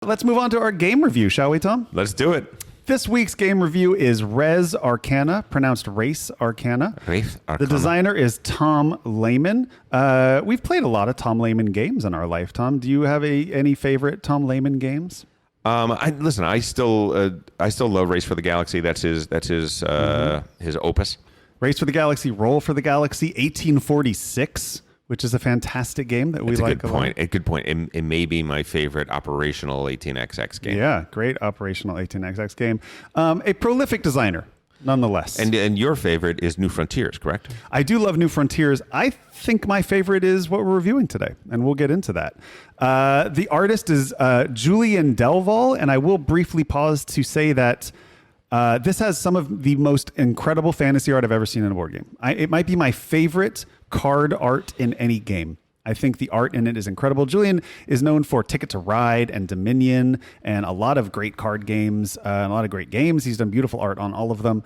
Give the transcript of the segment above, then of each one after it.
Let's move on to our game review, shall we, Tom? Let's do it. This week's game review is Res Arcana, pronounced Race Arcana. Race Arcana. The designer is Tom Lehman. We've played a lot of Tom Lehman games in our life. Tom, do you have any favorite Tom Lehman games? I still love Race for the Galaxy. That's his opus. Race for the Galaxy, Roll for the Galaxy, 1846. Which is a fantastic game that we like a lot. A good point. It may be my favorite operational 18XX game. Yeah, great operational 18XX game. A prolific designer, nonetheless. And your favorite is New Frontiers, correct? I do love New Frontiers. I think my favorite is what we're reviewing today, and we'll get into that. The artist is Julian Delval, and I will briefly pause to say that this has some of the most incredible fantasy art I've ever seen in a board game. It might be my favorite card art in any game. I think the art in it is incredible. Julian is known for Ticket to Ride and Dominion and a lot of great card games, and a lot of great games. He's done beautiful art on all of them.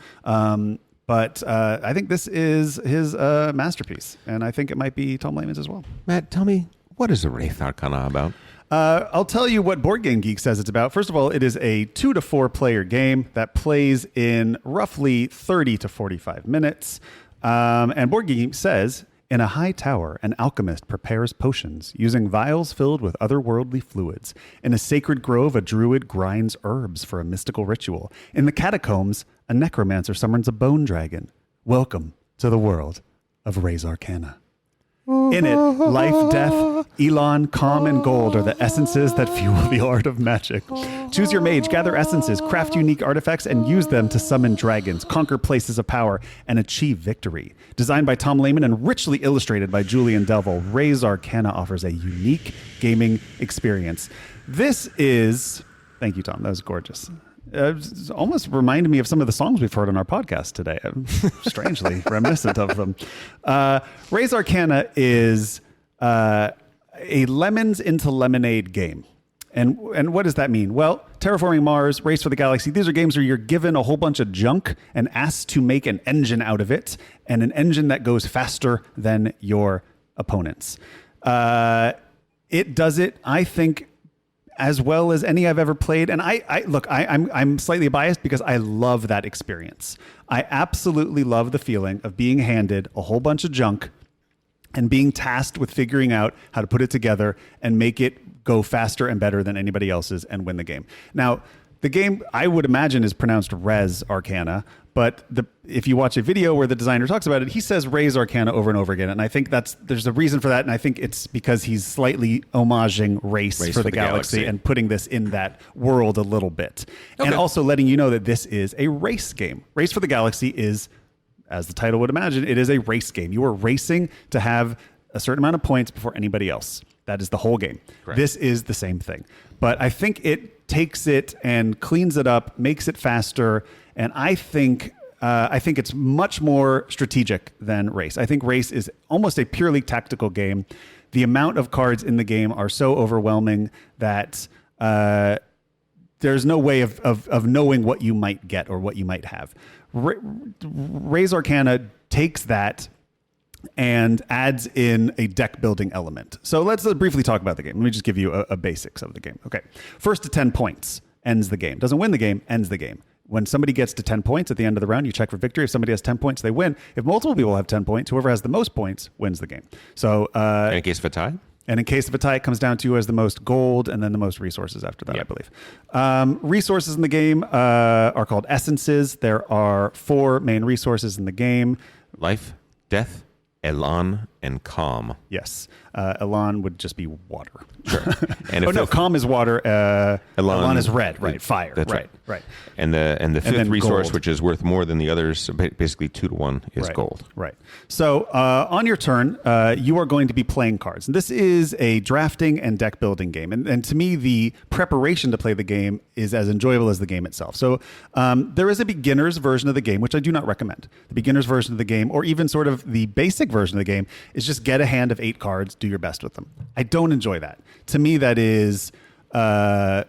But I think this is his masterpiece, and I think it might be Tom Lehman's as well. Matt, tell me, what is a Wraith Arcana about? I'll tell you what Board Game Geek says it's about. First of all, it is a 2 to 4 player game that plays in roughly 30 to 45 minutes. And Board Game Geek says, in a high tower, an alchemist prepares potions using vials filled with otherworldly fluids. In a sacred grove, a druid grinds herbs for a mystical ritual. In the catacombs, a necromancer summons a bone dragon. Welcome to the world of Res Arcana. In it, life, death, Elon, calm, and gold are the essences that fuel the art of magic. Choose your mage, gather essences, craft unique artifacts, and use them to summon dragons, conquer places of power, and achieve victory. Designed by Tom Lehman and richly illustrated by Julian Delval, Res Arcana offers a unique gaming experience. This is... Thank you, Tom. That was gorgeous. It almost reminded me of some of the songs we've heard on our podcast today. I'm strangely reminiscent of them. Res Arcana is a lemons into lemonade game. And what does that mean? Well, Terraforming Mars, Race for the Galaxy, these are games where you're given a whole bunch of junk and asked to make an engine out of it, and an engine that goes faster than your opponents. It does it, I think, as well as any I've ever played. And I'm slightly biased because I love that experience. I absolutely love the feeling of being handed a whole bunch of junk and being tasked with figuring out how to put it together and make it go faster and better than anybody else's and win the game. Now, the game, I would imagine, is pronounced Res Arcana, but if you watch a video where the designer talks about it, he says Res Arcana over and over again. And I think there's a reason for that. And I think it's because he's slightly homaging Race for the Galaxy and putting this in that world a little bit. Okay. And also letting you know that this is a race game. Race for the Galaxy is, as the title would imagine, it is a race game. You are racing to have a certain amount of points before anybody else. That is the whole game. Correct. This is the same thing. But I think it takes it and cleans it up, makes it faster, and I think it's much more strategic than Race. I think Race is almost a purely tactical game. The amount of cards in the game are so overwhelming that there's no way of knowing what you might get or what you might have. Res Arcana takes that and adds in a deck building element. So let's briefly talk about the game. Let me just give you a basics of the game. Okay. First to 10 points ends the game. Doesn't win the game, ends the game. When somebody gets to 10 points at the end of the round, you check for victory. If somebody has 10 points, they win. If multiple people have 10 points, whoever has the most points wins the game. So, in case of a tie? And in case of a tie, it comes down to who has the most gold and then the most resources after that, I believe. Resources in the game are called essences. There are 4 main resources in the game. Life, death, Elan, and calm. Yes. Elan would just be water. Sure. And calm is water. Elan is red, right? Fire. That's right. And the fifth resource, gold, which is worth more than the others, so basically 2 to 1, is gold. Right. So on your turn, you are going to be playing cards. And this is a drafting and deck building game. And to me, the preparation to play the game is as enjoyable as the game itself. So there is a beginner's version of the game, which I do not recommend. The beginner's version of the game, or even sort of the basic version of the game, is just get a hand of 8 cards, do your best with them. I don't enjoy that. To me, that is... that's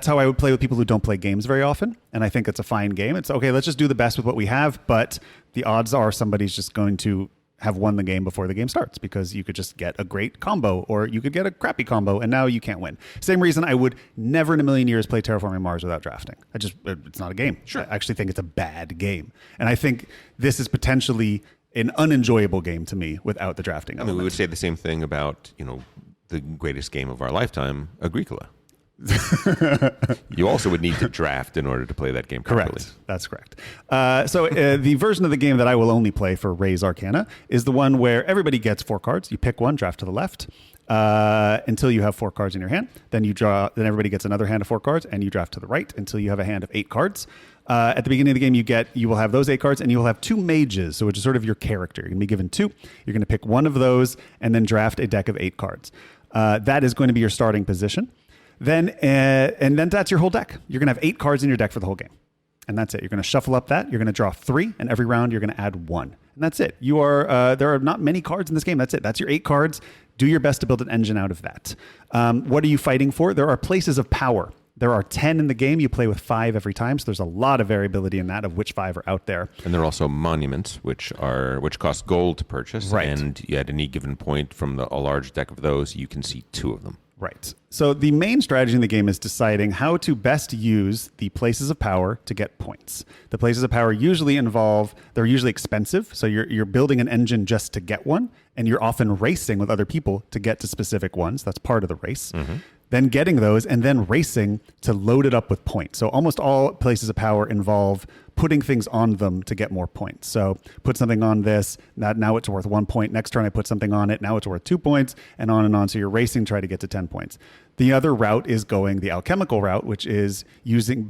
how I would play with people who don't play games very often. And I think it's a fine game. It's okay, let's just do the best with what we have. But the odds are somebody's just going to have won the game before the game starts because you could just get a great combo or you could get a crappy combo and now you can't win. Same reason I would never in a million years play Terraforming Mars without drafting. It's not a game. Sure. I actually think it's a bad game. And I think this is potentially an unenjoyable game to me without the drafting element. We would say the same thing about, the greatest game of our lifetime, Agricola. You also would need to draft in order to play that game properly. Correct. That's correct. So the version of the game that I will only play for Ray's Arcana is the one where everybody gets 4 cards. You pick one, draft to the left until you have 4 cards in your hand. Then you draw. Then everybody gets another hand of 4 cards, and you draft to the right until you have a hand of 8 cards. At the beginning of the game, you will have those 8 cards, and you will have 2 mages, so which is sort of your character. You're going to be given 2. You're going to pick one of those, and then draft a deck of 8 cards. That is going to be your starting position. Then that's your whole deck. You're going to have 8 cards in your deck for the whole game. And that's it. You're going to shuffle up that. You're going to draw 3, and every round you're going to add 1. And that's it. There are not many cards in this game. That's it. That's your 8 cards. Do your best to build an engine out of that. What are you fighting for? There are places of power. There are 10 in the game. You play with 5 every time. So there's a lot of variability in that of which 5 are out there. And there are also monuments, which cost gold to purchase. Right. And at any given point from a large deck of those, you can see 2 of them. Right. So the main strategy in the game is deciding how to best use the places of power to get points. The places of power they're usually expensive. So you're building an engine just to get one, and you're often racing with other people to get to specific ones. That's part of the race. Mm-hmm. Then getting those and then racing to load it up with points. So almost all places of power involve putting things on them to get more points. So put something on this, now it's worth 1 point. Next turn I put something on it, now it's worth 2 points, and on and on. So you're racing, try to get to 10 points. The other route is going the alchemical route, which is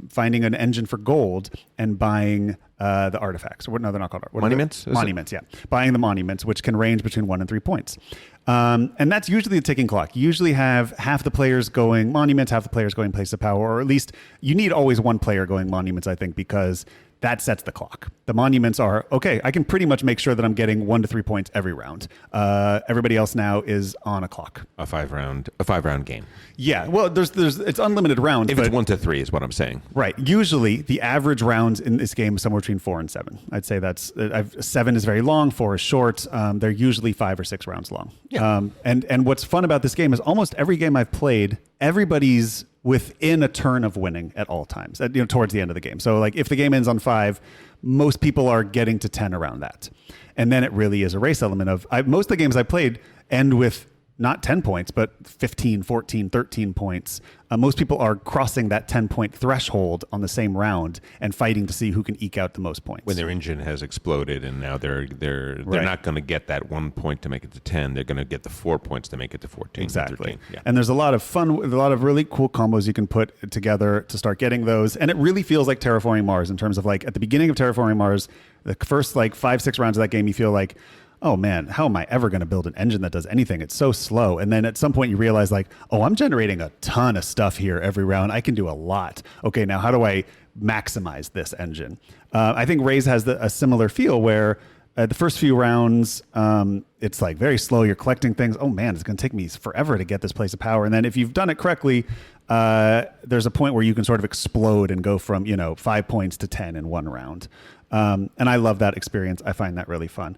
finding an engine for gold and buying the artifacts. No, they're not called artifacts. Monuments? Monuments, yeah. Buying the monuments, which can range between 1 and 3 points. And that's usually the ticking clock. You usually have half the players going monuments, half the players going place of power, or at least you need always one player going monuments, I think, because that sets the clock. The monuments are, okay, I can pretty much make sure that I'm getting 1 to 3 points every round. Everybody else now is on a clock. A five round game. Yeah, well, it's unlimited rounds. If it's 1 to 3 is what I'm saying. Right. Usually the average rounds in this game is somewhere between 4 and 7. I'd say 7 is very long, 4 is short. They're usually 5 or 6 rounds long. Yeah. And what's fun about this game is almost every game I've played, everybody's within a turn of winning at all times, towards the end of the game. So like if the game ends on 5, most people are getting to 10 around that. And then it really is a race element of, most of the games I played end with not 10 points, but 15, 14, 13 points. Most people are crossing that 10-point threshold on the same round and fighting to see who can eke out the most points. When their engine has exploded and now they're Right. not going to get that 1 point to make it to 10. They're going to get the 4 points to make it to 14. Exactly. 13. Yeah. And there's a lot of fun, a lot of really cool combos you can put together to start getting those. And it really feels like Terraforming Mars in terms of like at the beginning of Terraforming Mars, the first like 5-6 rounds of that game, you feel like, oh man, how am I ever going to build an engine that does anything? It's so slow. And then at some point you realize like, oh, I'm generating a ton of stuff here every round. I can do a lot. Okay, now how do I maximize this engine? I think Raze has a similar feel where the first few rounds, it's like very slow. You're collecting things. Oh man, it's going to take me forever to get this place of power. And then if you've done it correctly, there's a point where you can sort of explode and go from 5 points to 10 in one round. And I love that experience. I find that really fun.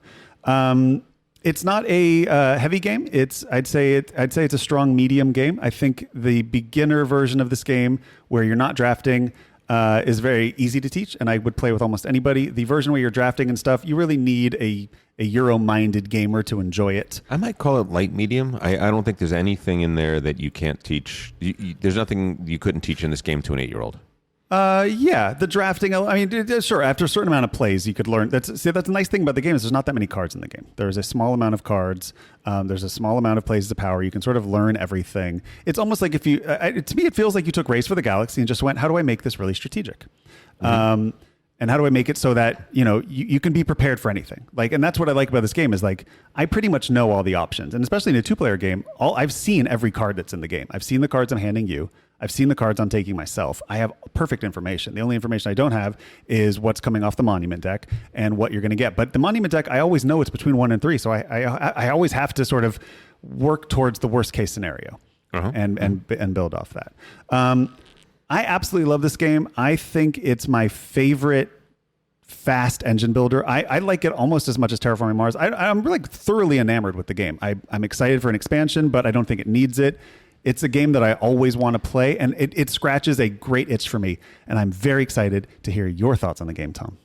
It's not a heavy game. I'd say it's a strong medium game. I think the beginner version of this game, where you're not drafting, is very easy to teach, and I would play with almost anybody. The version where you're drafting and stuff, you really need a Euro-minded gamer to enjoy it. I might call it light medium. I don't think there's anything in there that you can't teach. There's nothing you couldn't teach in this game to an 8-year-old. Yeah, the drafting. I mean, sure. After a certain amount of plays, you could learn. That's a nice thing about the game is there's not that many cards in the game. There's a small amount of cards. There's a small amount of places of power. You can sort of learn everything. It's almost like if you, to me, it feels like you took Race for the Galaxy and just went, how do I make this really strategic? Mm-hmm. And how do I make it so that, you can be prepared for anything? And that's what I like about this game is like, I pretty much know all the options. And especially in a 2-player game, I've seen every card that's in the game. I've seen the cards I'm handing you. I've seen the cards I'm taking myself. I have perfect information. The only information I don't have is what's coming off the Monument deck and what you're going to get. But the Monument deck, I always know it's between 1 and 3. So I always have to sort of work towards the worst case scenario and build off that. I absolutely love this game. I think it's my favorite fast engine builder. I like it almost as much as Terraforming Mars. I'm really thoroughly enamored with the game. I'm excited for an expansion, but I don't think it needs it. It's a game that I always want to play, and it scratches a great itch for me. And I'm very excited to hear your thoughts on the game, Tom.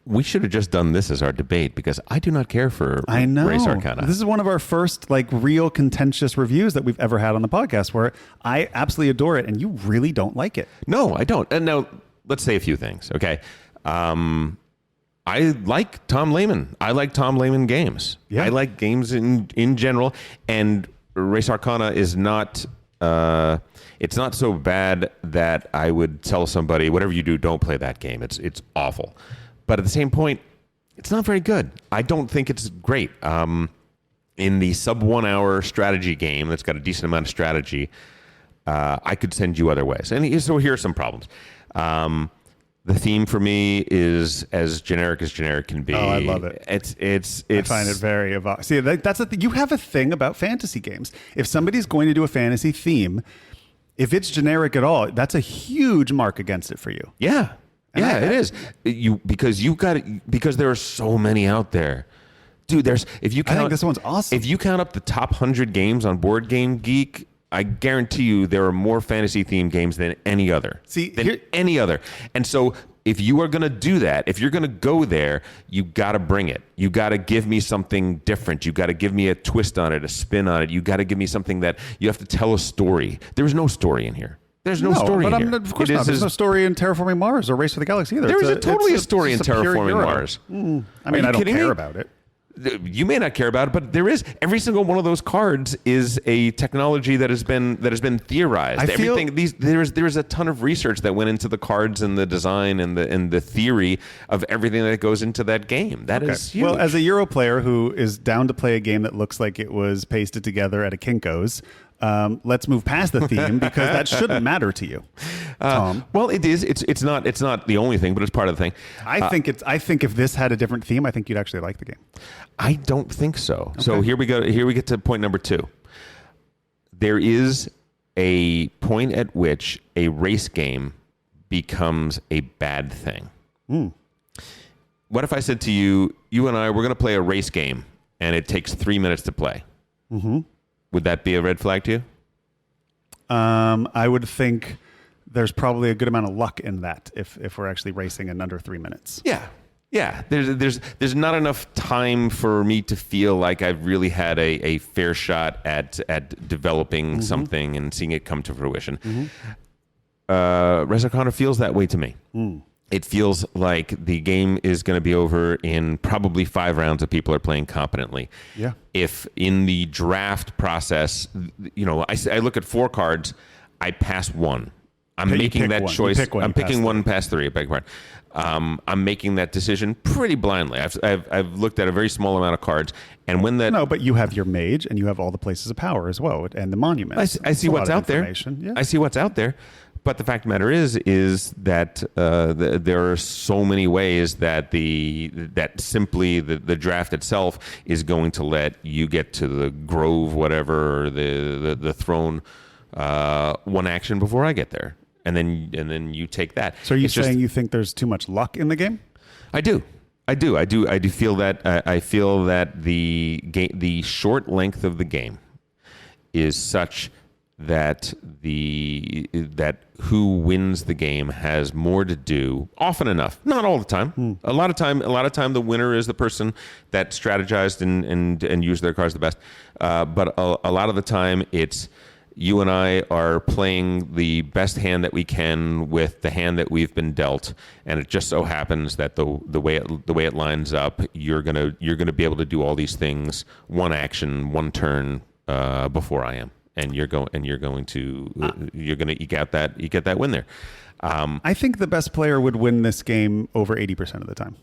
We should have just done this as our debate because I do not care for Race Arcana. This is one of our first like real contentious reviews that we've ever had on the podcast where I absolutely adore it and you really don't like it. No, I don't. And now let's say a few things, okay? I like Tom Lehman. I like Tom Lehman games. Yeah. I like games in general, and Race Arcana is not... it's not so bad that I would tell somebody, whatever you do, don't play that game. It's awful. But at the same point, it's not very good. I don't think it's great. In the sub 1 hour strategy game that's got a decent amount of strategy, I could send you other ways. And so here are some problems. The theme for me is as generic can be. Oh, I love it. It's I find it very See, that's the thing. You have a thing about fantasy games. If somebody's going to do a fantasy theme, if it's generic at all, that's a huge mark against it for you. Yeah. Yeah, it is. Because there are so many out there. Dude, I think this one's awesome. If you count up the top 100 games on Board Game Geek, I guarantee you there are more fantasy themed games than any other. Any other. And so if you are going to do that, if you're going to go there, you got to bring it. You got to give me something different. You got to give me a twist on it, a spin on it. You got to give me something that you have to tell a story. There's no story in here. There's no story in here. Of course not. There's no story in Terraforming Mars or Race for the Galaxy either. There is totally a story in Terraforming Mars. I mean, I don't care about it. You may not care about it, but there is. Every single one of those cards is a technology that has been theorized. There is a ton of research that went into the cards and the design and the theory of everything that goes into that game. That is huge. Well, as a Euro player who is down to play a game that looks like it was pasted together at a Kinko's, let's move past the theme because that shouldn't matter to you, Tom. Well, it is. It's not the only thing, but it's part of the thing. I think if this had a different theme, I think you'd actually like the game. I don't think so. Okay. So here we go. Here we get to point number 2. There is a point at which a race game becomes a bad thing. What if I said to you, you and I, we're going to play a race game, and it takes 3 minutes to play? Mm-hmm. Would that be a red flag to you? I would think there's probably a good amount of luck in that if we're actually racing in under 3 minutes. Yeah. There's not enough time for me to feel like I've really had a fair shot at developing something and seeing it come to fruition. Res Arcana feels that way to me. It feels like the game is going to be over in probably 5 rounds if people are playing competently. Yeah. If in the draft process, I look at 4 cards, I pass 1. I'm making that choice. I'm picking 1 and pass 3. I beg your pardon. I'm making that decision pretty blindly. I've looked at a very small amount of cards, and when that but you have your mage and you have all the places of power as well, and the monuments. I see what's out there. Yeah. I see what's out there. But the fact of the matter is that there are so many ways that simply the draft itself is going to let you get to the grove, whatever, or the throne, 1 action before I get there, and then you take that. So are you saying you think there's too much luck in the game? I do feel that. I feel that the short length of the game is such that who wins the game has more to do often enough, not all the time. A lot of time the winner is the person that strategized and used their cards the best, but a lot of the time it's you and I are playing the best hand that we can with the hand that we've been dealt, and it just so happens that the way it lines up, you're gonna be able to do all these things 1 action, 1 turn before I am. And you're going to eke out that win there. I think the best player would win this game over 80% of the time.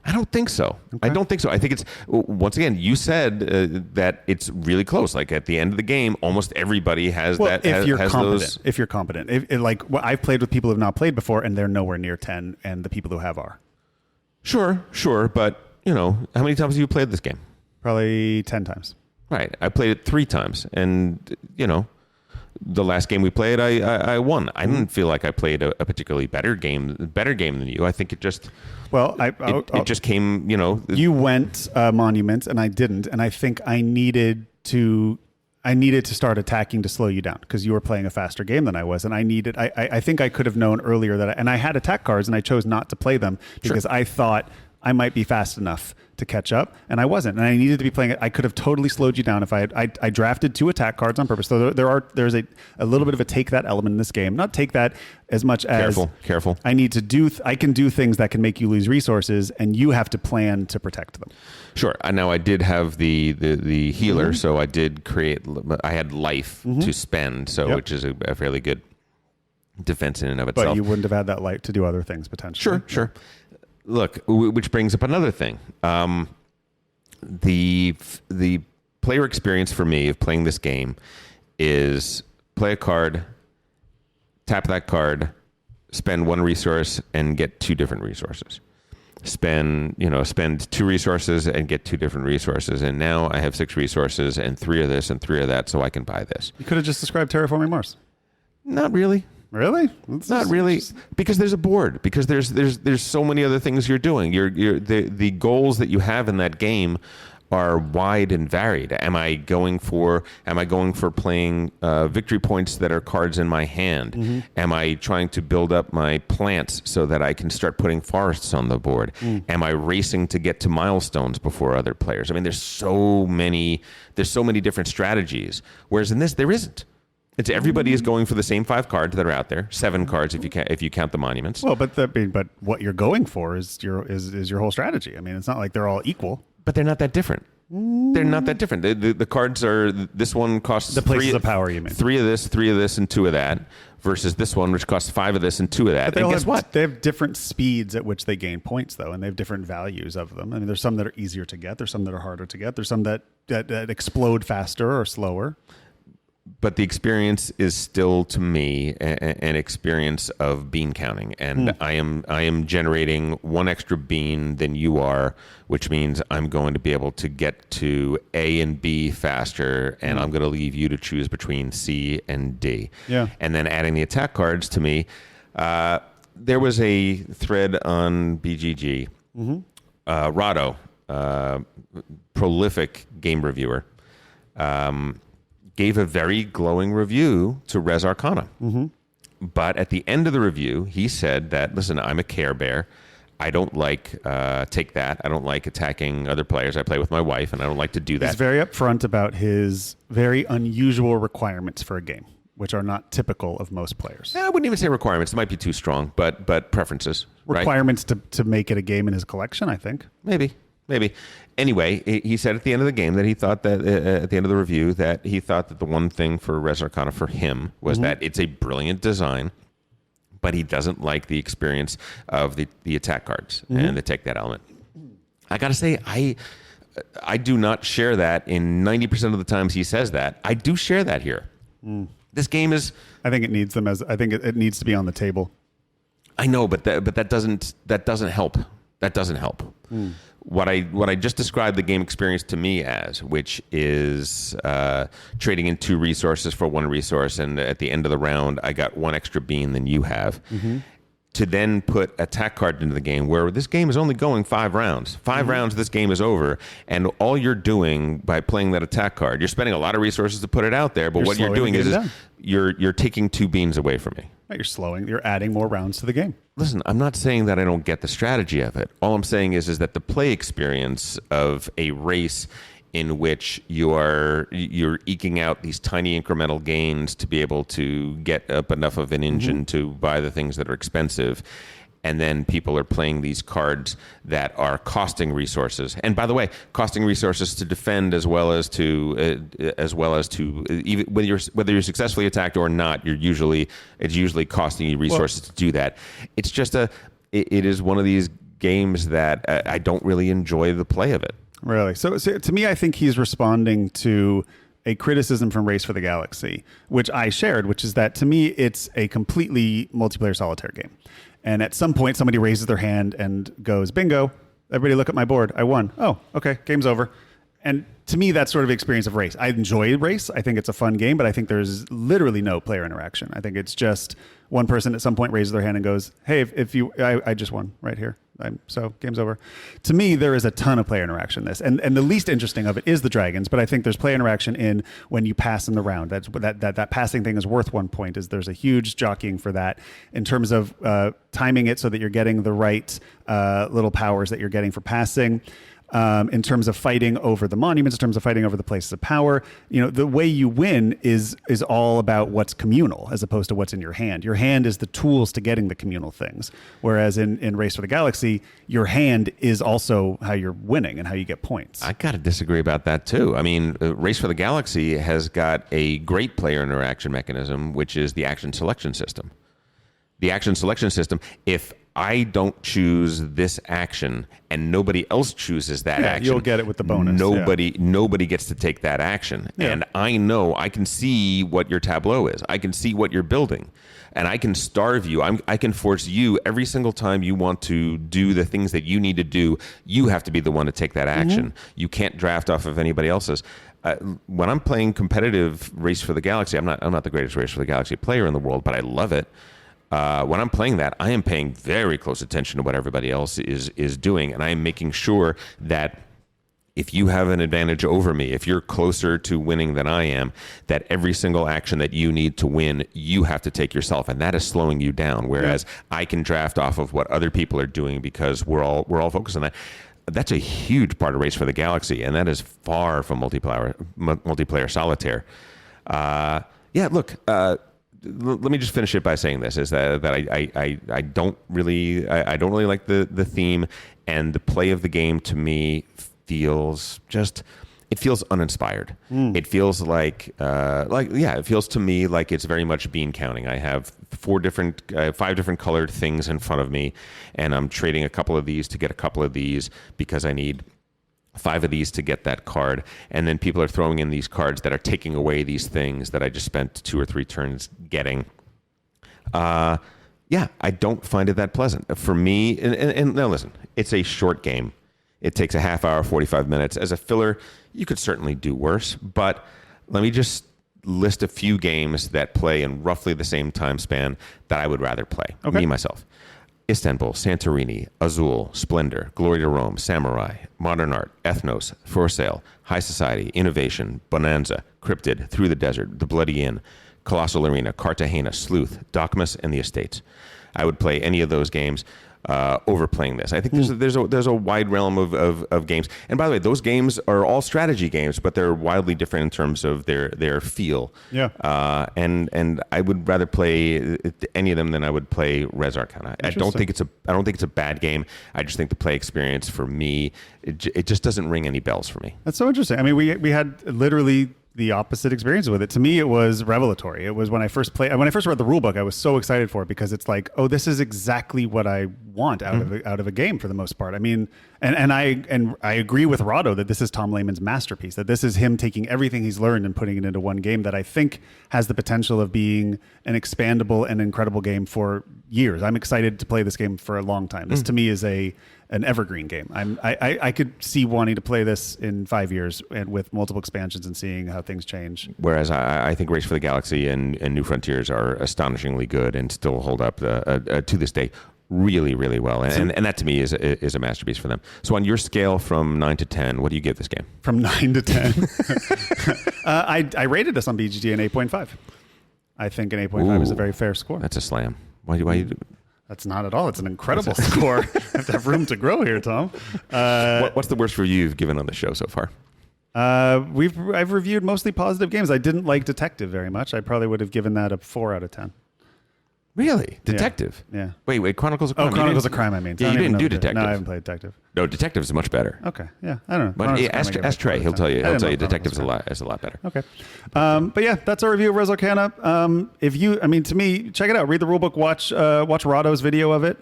I don't think so. Okay. I don't think so. I think it's, once again, you said that it's really close. Like at the end of the game, almost everybody has that. If you're competent. I've played with people who have not played before, and they're nowhere near 10, and the people who have are. Sure. But how many times have you played this game? Probably 10 times. Right. I played it 3 times, and the last game we played, I won. I didn't feel like I played a particularly better game than you. I think it just it just came. You went monuments and I didn't, and I think I needed to start attacking to slow you down because you were playing a faster game than I was, and I think I could have known earlier that, and I had attack cards and I chose not to play them because I thought I might be fast enough to catch up, and I wasn't, and I needed to be playing it. I could have totally slowed you down if I drafted 2 attack cards on purpose. So there's a little bit of a take that element in this game. Not take that as much as careful. I need to do. I can do things that can make you lose resources, and you have to plan to protect them. Sure. Now I did have the healer, so I did create. I had life to spend, which is a fairly good defense in and of itself. But you wouldn't have had that light to do other things potentially. Sure. Look, which brings up another thing. The player experience for me of playing this game is play a card, tap that card, spend 1 resource, and get 2 different resources. Spend 2 resources and get 2 different resources. And now I have 6 resources and 3 of this and 3 of that, so I can buy this. You could have just described Terraforming Mars. Not really. Really? Not really, because there's a board. Because there's so many other things you're doing. The goals that you have in that game are wide and varied. Am I going for playing victory points that are cards in my hand? Am I trying to build up my plants so that I can start putting forests on the board? Am I racing to get to milestones before other players? I mean, there's so many different strategies. Whereas in this, there isn't. It's everybody is going for the same 5 cards that are out there, 7 cards if you count the monuments. Well, but what you're going for is your whole strategy. I mean, it's not like they're all equal. But they're not that different. They're not that different. The cards are, this one costs the places of power. You mean 3 of this, and 2 of that, versus this one which costs 5 of this and 2 of that. And guess what? They have different speeds at which they gain points, though, and they have different values of them. I mean, there's some that are easier to get. There's some that are harder to get. There's some that explode faster or slower. But the experience is still, to me, an experience of bean counting, and I am generating 1 extra bean than you are, which means I'm going to be able to get to A and B faster, and I'm going to leave you to choose between C and D. Yeah. And then adding the attack cards to me, there was a thread on BGG. Rado, prolific game reviewer. Gave a very glowing review to Res Arcana. But at the end of the review, he said that, listen, I'm a Care Bear. I don't like take that. I don't like attacking other players. I play with my wife, and I don't like to do that. He's very upfront about his very unusual requirements for a game, which are not typical of most players. I wouldn't even say requirements. It might be too strong, but preferences. Requirements to make it a game in his collection, I think. Maybe. Anyway, he said at the end of the game that he thought that at the end of the review that he thought that the one thing for Res Arcana for him was that it's a brilliant design, but he doesn't like the experience of the attack cards and the take that element. I got to say, I do not share that in 90% of the times he says that. I do share that here. This game is. I think it needs them as. I think it needs to be on the table. I know, but that doesn't help. That doesn't help. What I just described the game experience to me as, which is trading in 2 resources for 1 resource, and at the end of the round, I got 1 extra bean than you have. To then put attack card into the game, where this game is only going 5 rounds. 5 rounds, this game is over, and all you're doing by playing that attack card, you're spending a lot of resources to put it out there, but what you're doing is you're taking 2 beans away from me. You're adding more rounds to the game. Listen, I'm not saying that I don't get the strategy of it. All I'm saying is that the play experience of a race in which you're eking out these tiny incremental gains to be able to get up enough of an engine to buy the things that are expensive. And then people are playing these cards that are costing resources. And by the way, costing resources to defend as well as to even whether you're successfully attacked or not, it's usually costing you resources to do that. It's just it is one of these games that I don't really enjoy the play of it. Really? So to me, I think he's responding to a criticism from Race for the Galaxy, which I shared, which is that to me, it's a completely multiplayer solitaire game. And at some point, somebody raises their hand and goes, bingo, everybody look at my board. I won. Oh, okay, game's over. And to me, that's sort of experience of race. I enjoy race. I think it's a fun game, but I think there's literally no player interaction. I think it's just one person at some point raises their hand and goes, "Hey, if you, I just won right here. So game's over." To me, there is a ton of player interaction in this, and the least interesting of it is the dragons. But I think there's player interaction in when you pass in the round. That passing thing is worth 1 point. Is there's a huge jockeying for that in terms of timing it so that you're getting the right little powers that you're getting for passing. In terms of fighting over the monuments, in terms of fighting over the places of power, the way you win is all about what's communal as opposed to what's in your hand. Your hand is the tools to getting the communal things. Whereas in Race for the Galaxy, your hand is also how you're winning and how you get points. I got to disagree about that too. I mean, Race for the Galaxy has got a great player interaction mechanism, which is the action selection system. The action selection system, if I don't choose this action and nobody else chooses that action, you'll get it with the bonus. Nobody gets to take that action. Yeah. And I can see what your tableau is. I can see what you're building. And I can starve you. I can force you every single time you want to do the things that you need to do. You have to be the one to take that action. Mm-hmm. You can't draft off of anybody else's. When I'm playing competitive Race for the Galaxy, I'm not the greatest Race for the Galaxy player in the world, but I love it. When I'm playing that, I am paying very close attention to what everybody else is doing, and I am making sure that if you have an advantage over me, if you're closer to winning than I am, that every single action that you need to win, you have to take yourself, and that is slowing you down. Whereas I can draft off of what other people are doing because we're all focused on that. That's a huge part of Race for the Galaxy, and that is far from multiplayer solitaire. Let me just finish it by saying this: is that I don't really like the theme, and the play of the game to me feels uninspired. It feels it feels to me like it's very much bean counting. I have 5 different colored things in front of me, and I'm trading a couple of these to get a couple of these because I need 5 of these to get that card, and then people are throwing in these cards that are taking away these things that I just spent 2 or 3 turns getting. I don't find it that pleasant. For me, and now listen, it's a short game. It takes a half hour, 45 minutes. As a filler, you could certainly do worse, but let me just list a few games that play in roughly the same time span that I would rather play, me, myself. Istanbul, Santorini, Azul, Splendor, Glory to Rome, Samurai, Modern Art, Ethnos, For Sale, High Society, Innovation, Bonanza, Cryptid, Through the Desert, The Bloody Inn, Colossal Arena, Cartagena, Sleuth, Docmus, and The Estates. I would play any of those games over playing this. I think there's a wide realm of games. And by the way, those games are all strategy games, but they're wildly different in terms of their feel. Yeah. And I would rather play any of them than I would play Res Arcana. I don't think it's a bad game. I just think the play experience for me, it just doesn't ring any bells for me. That's so interesting. I mean, we had literally the opposite experience with it. To me, it was revelatory. It was when I first read the rule book, I was so excited for it because it's like, oh, this is exactly what I want out of a game for the most part. I mean, and I agree with Rado that this is Tom Lehman's masterpiece, that this is him taking everything he's learned and putting it into one game that I think has the potential of being an expandable and incredible game for years. I'm excited to play this game for a long time. This to me is an evergreen game. I could see wanting to play this in 5 years and with multiple expansions and seeing how things change. Whereas I think Race for the Galaxy and New Frontiers are astonishingly good and still hold up to this day really, really well. And that to me is a masterpiece for them. So on your scale from 9 to 10, what do you give this game? From 9 to 10? I rated this on BGG an 8.5. I think an 8.5 is a very fair score. That's a slam. Why you That's not at all. It's an incredible score. I have to have room to grow here, Tom. What's the worst review you've given on the show so far? I've reviewed mostly positive games. I didn't like Detective very much. I probably would have given that a 4 out of 10. Really? Detective? Yeah. Wait, Chronicles of Crime. Oh, Chronicles of Crime, I mean. Yeah, you didn't do Detective. No, I haven't played Detective. No, Detective is much better. Okay, yeah, I don't know. But ask Trey. He'll tell you Detective is a lot better. Okay. But yeah, that's our review of Res Arcana. To me, check it out. Read the rulebook. Watch Rado's video of it.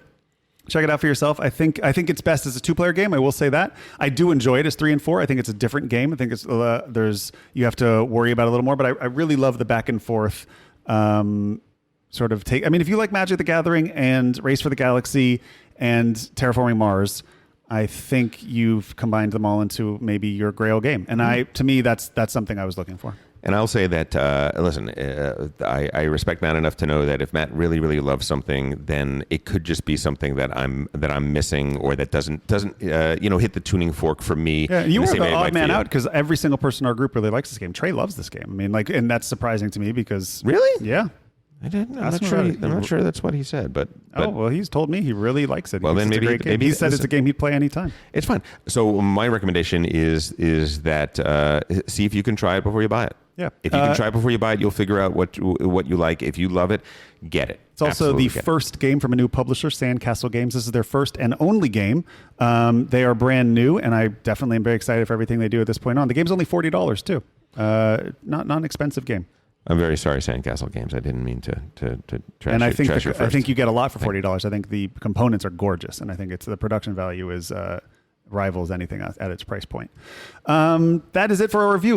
Check it out for yourself. I think it's best as a 2-player game. I will say that. I do enjoy it as 3 and 4. I think it's a different game. I think it's you have to worry about it a little more. But I really love the back and forth sort of take. I mean, if you like Magic the Gathering and Race for the Galaxy and Terraforming Mars, I think you've combined them all into maybe your Grail game. And to me, that's something I was looking for. And I'll say that, listen, I respect Matt enough to know that if Matt really, really loves something, then it could just be something that I'm missing, or that doesn't hit the tuning fork for me. Yeah, you were the odd man out because every single person in our group really likes this game. Trey loves this game. I mean, and that's surprising to me because really, yeah. I'm not sure that's what he said, but well, he's told me he really likes it. Well, then maybe he said it's a game he'd play anytime. It's fun. So my recommendation is that see if you can try it before you buy it. Yeah. If you can try it before you buy it, you'll figure out what you like. If you love it, get it. It's also the first game from a new publisher, Sandcastle Games. This is their first and only game. They are brand new, and I definitely am very excited for everything they do at this point on. The game's only $40 too. Not an expensive game. I'm very sorry, Sandcastle Games. I didn't mean to trash. And I think I think you get a lot for $40. I think the components are gorgeous, and I think the production value is rivals anything at its price point. That is it for our review.